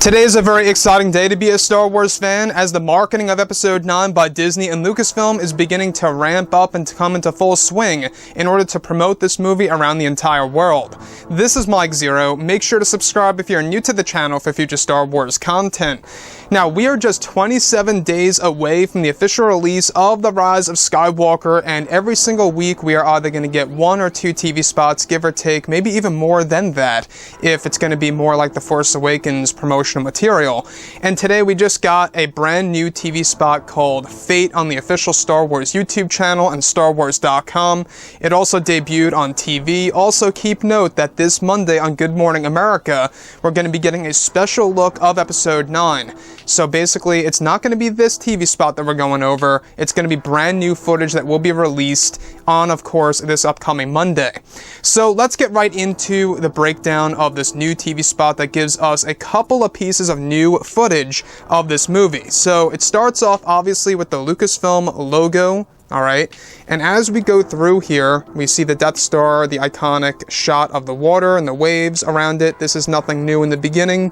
Today is a very exciting day to be a Star Wars fan, as the marketing of Episode 9 by Disney and Lucasfilm is beginning to ramp up and to come into full swing in order to promote this movie around the entire world. This is Mike Zero. Make sure to subscribe if you're new to the channel for future Star Wars content. Now, we are just 27 days away from the official release of The Rise of Skywalker, and every single week we are either going to get 1 or 2 TV spots, give or take, maybe even more than that, if it's going to be more like The Force Awakens promotional material. And today we just got a brand new TV spot called Fate on the official Star Wars YouTube channel and StarWars.com. It also debuted on TV. Also, keep note that this Monday on Good Morning America, we're going to be getting a special look of Episode 9. So basically, it's not going to be this TV spot that we're going over. It's going to be brand new footage that will be released on, of course, this upcoming Monday. So let's get right into the breakdown of this new TV spot that gives us a couple of pieces of new footage of this movie. So it starts off, obviously, with the Lucasfilm logo. Alright, and as we go through here, we see the Death Star, the iconic shot of the water and the waves around it. This is nothing new in the beginning.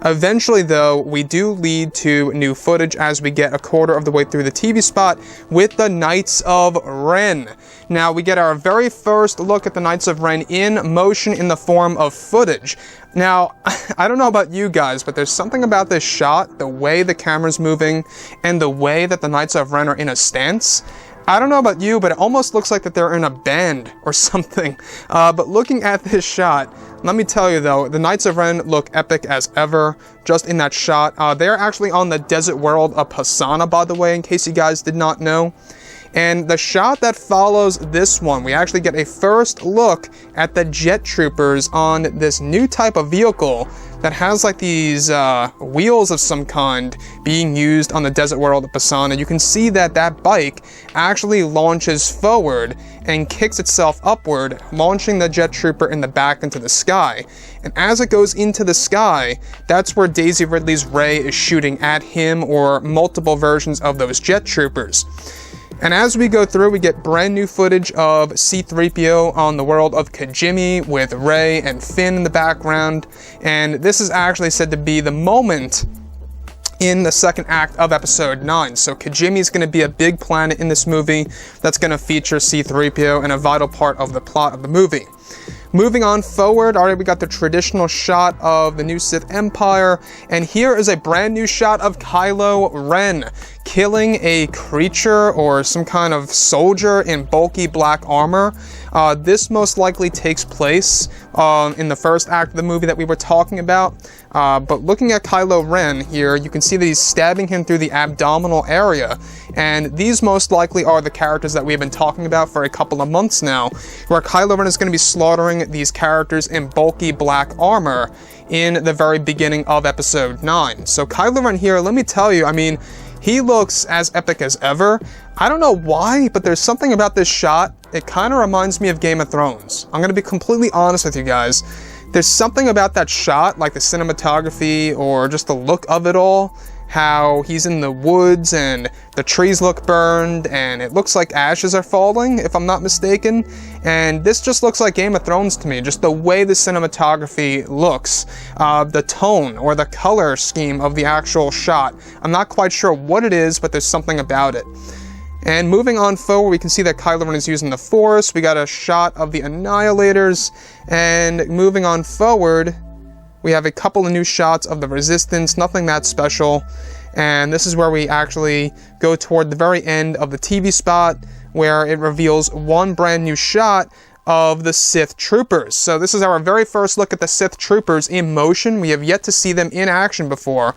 Eventually, though, we do lead to new footage as we get a quarter of the way through the TV spot with the Knights of Ren. Now, we get our very first look at the Knights of Ren in motion in the form of footage. Now, I don't know about you guys, but there's something about this shot, the way the camera's moving, and the way that the Knights of Ren are in a stance. I don't know about you, but it almost looks like that they're in a band or something. But looking at this shot, let me tell you though, the Knights of Ren look epic as ever, just in that shot. They're actually on the desert world of Pasana, by the way, in case you guys did not know. And the shot that follows this one, we actually get a first look at the jet troopers on this new type of vehicle that has like these wheels of some kind being used on the desert world of Pasana. You can see that that bike actually launches forward and kicks itself upward, launching the jet trooper in the back into the sky. And as it goes into the sky, that's where Daisy Ridley's Rey is shooting at him, or multiple versions of those jet troopers. And as we go through, we get brand new footage of C-3PO on the world of Kijimi with Rey and Finn in the background. And this is actually said to be the moment in the second act of Episode 9. So Kijimi is going to be a big planet in this movie that's going to feature C-3PO and a vital part of the plot of the movie. Moving on forward, alright, we got the traditional shot of the new Sith Empire, and here is a brand new shot of Kylo Ren killing a creature or some kind of soldier in bulky black armor. This most likely takes place in the first act of the movie that we were talking about. But looking at Kylo Ren here, you can see that he's stabbing him through the abdominal area. And these most likely are the characters that we've been talking about for a couple of months now, where Kylo Ren is going to be slaughtering these characters in bulky black armor in the very beginning of Episode 9. So Kylo Ren here, let me tell you, I mean, he looks as epic as ever. I don't know why, but there's something about this shot. It kind of reminds me of Game of Thrones. I'm going to be completely honest with you guys. There's something about that shot, like the cinematography or just the look of it all, how he's in the woods and the trees look burned and it looks like ashes are falling, if I'm not mistaken. And this just looks like Game of Thrones to me, just the way the cinematography looks, the tone or the color scheme of the actual shot. I'm not quite sure what it is, but there's something about it. And moving on forward, we can see that Kylo Ren is using the Force. We got a shot of the Annihilators. And moving on forward, we have a couple of new shots of the Resistance, nothing that special. And this is where we actually go toward the very end of the TV spot, where it reveals one brand new shot of the Sith Troopers. So this is our very first look at the Sith Troopers in motion. We have yet to see them in action before.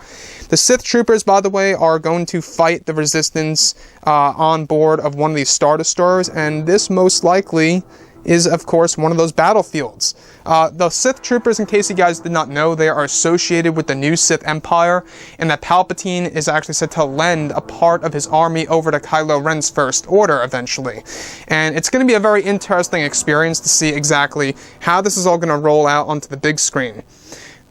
The Sith Troopers, by the way, are going to fight the Resistance on board of one of these Star Destroyers, and this most likely is, of course, one of those battlefields. The Sith Troopers, in case you guys did not know, they are associated with the new Sith Empire, and that Palpatine is actually said to lend a part of his army over to Kylo Ren's First Order eventually. And it's going to be a very interesting experience to see exactly how this is all going to roll out onto the big screen.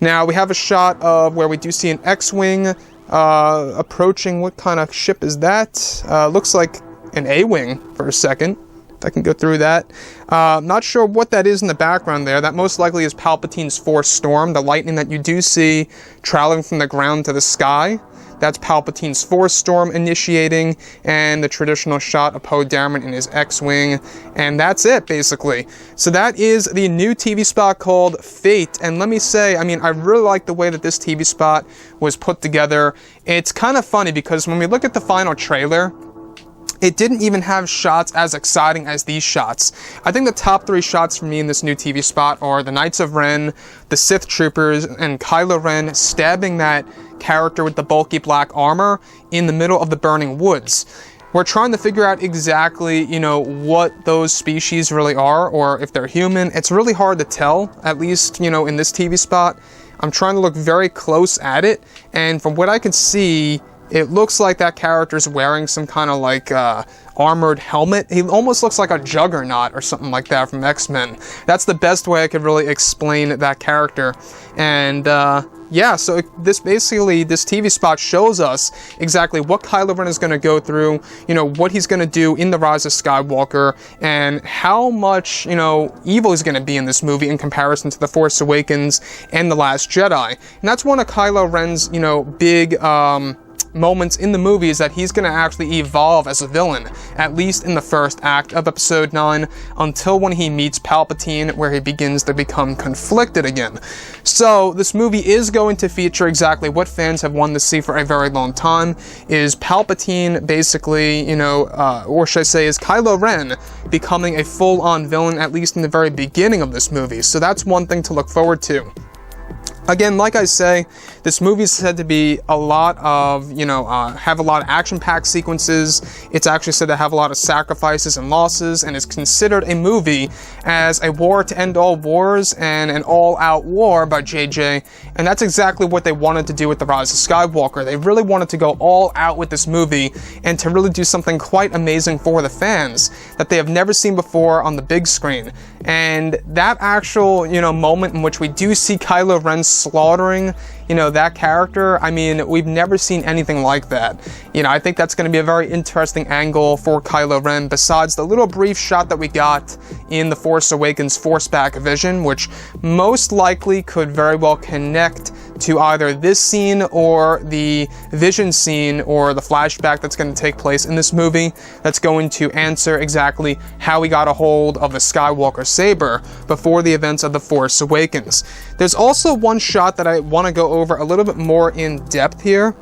Now, we have a shot of where we do see an X-Wing approaching. What kind of ship is that? Looks like an A-Wing for a second. if I can go through that. Not sure what that is in the background there. That most likely is Palpatine's Force Storm, the lightning that you do see traveling from the ground to the sky. That's Palpatine's Force Storm initiating, and the traditional shot of Poe Dameron in his X-Wing, and that's it, basically. So that is the new TV spot called Fate, and let me say, I mean, I really like the way that this TV spot was put together. It's kind of funny, because when we look at the final trailer, it didn't even have shots as exciting as these shots. I think the top 3 shots for me in this new TV spot are the Knights of Ren, the Sith Troopers, and Kylo Ren stabbing that character with the bulky black armor in the middle of the burning woods. We're trying to figure out exactly, what those species really are, or if they're human. It's really hard to tell, at least, in this TV spot. I'm trying to look very close at it, and from what I can see, it looks like that character's wearing some kind of like armored helmet. He almost looks like a Juggernaut or something like that from X-Men. That's the best way I could really explain that character. And yeah, so this TV spot shows us exactly what Kylo Ren is going to go through, what he's going to do in the Rise of Skywalker, and how much, evil he's going to be in this movie in comparison to The Force Awakens and The Last Jedi. And that's one of Kylo Ren's, big moments in the movie, is that he's going to actually evolve as a villain, at least in the first act of Episode 9, until when he meets Palpatine, where he begins to become conflicted again. So this movie is going to feature exactly what fans have wanted to see for a very long time, is Palpatine basically, or should I say, is Kylo Ren becoming a full-on villain, at least in the very beginning of this movie. So that's one thing to look forward to. Again, like I say, this movie is said to be a lot of, have a lot of action-packed sequences. It's actually said to have a lot of sacrifices and losses, and is considered a movie as a war to end all wars and an all-out war by JJ. And that's exactly what they wanted to do with The Rise of Skywalker. They really wanted to go all out with this movie and to really do something quite amazing for the fans that they have never seen before on the big screen. And that actual, moment in which we do see Kylo Ren slaughtering, that character, I mean, we've never seen anything like that. I think that's going to be a very interesting angle for Kylo Ren, besides the little brief shot that we got in The Force Awakens Forceback vision, which most likely could very well connect to either this scene or the vision scene or the flashback that's going to take place in this movie, that's going to answer exactly how he got a hold of the Skywalker saber before the events of The Force Awakens. There's also one shot that I want to go over a little bit more in depth here,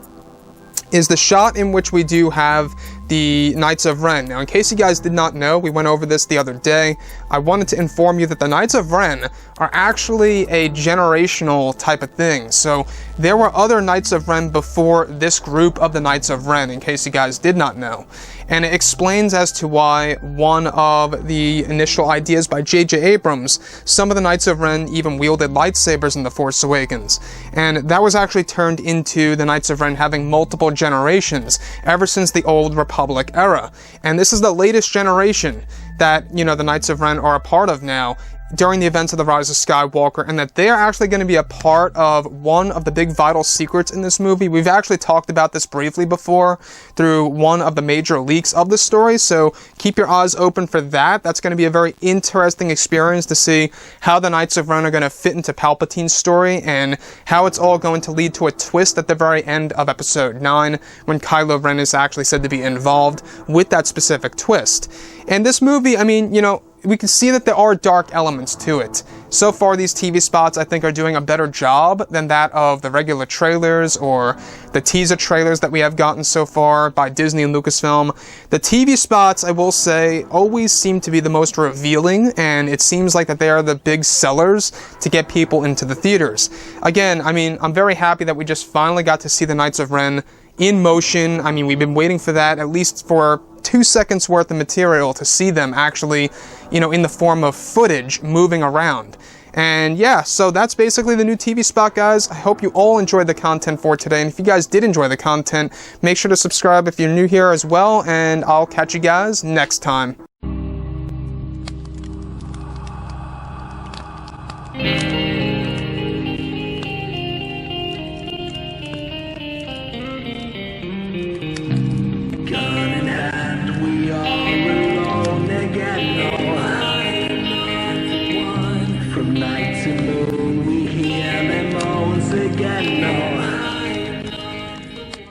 is the shot in which we do have the Knights of Ren. Now, in case you guys did not know, we went over this the other day. I wanted to inform you that the Knights of Ren are actually a generational type of thing. So there were other Knights of Ren before this group of the Knights of Ren, in case you guys did not know. And it explains as to why one of the initial ideas by J.J. Abrams, some of the Knights of Ren even wielded lightsabers in The Force Awakens. And that was actually turned into the Knights of Ren having multiple generations ever since the Old Republic era. And this is the latest generation that, the Knights of Ren are a part of now, during the events of The Rise of Skywalker, and that they are actually going to be a part of one of the big vital secrets in this movie. We've actually talked about this briefly before through one of the major leaks of the story, so keep your eyes open for that. That's going to be a very interesting experience to see how the Knights of Ren are going to fit into Palpatine's story, and how it's all going to lead to a twist at the very end of Episode 9, when Kylo Ren is actually said to be involved with that specific twist. And this movie, I mean, we can see that there are dark elements to it. So far, these TV spots, I think, are doing a better job than that of the regular trailers or the teaser trailers that we have gotten so far by Disney and Lucasfilm. The TV spots, I will say, always seem to be the most revealing, and it seems like that they are the big sellers to get people into the theaters. Again, I mean, I'm very happy that we just finally got to see the Knights of Ren in motion. I mean, we've been waiting for that at least for 2 seconds worth of material to see them actually, in the form of footage moving around. And yeah, so that's basically the new TV spot, guys. I hope you all enjoyed the content for today. And if you guys did enjoy the content, make sure to subscribe if you're new here as well. And I'll catch you guys next time. Gun in hand, we are alone again. night to moon, we hear them once again.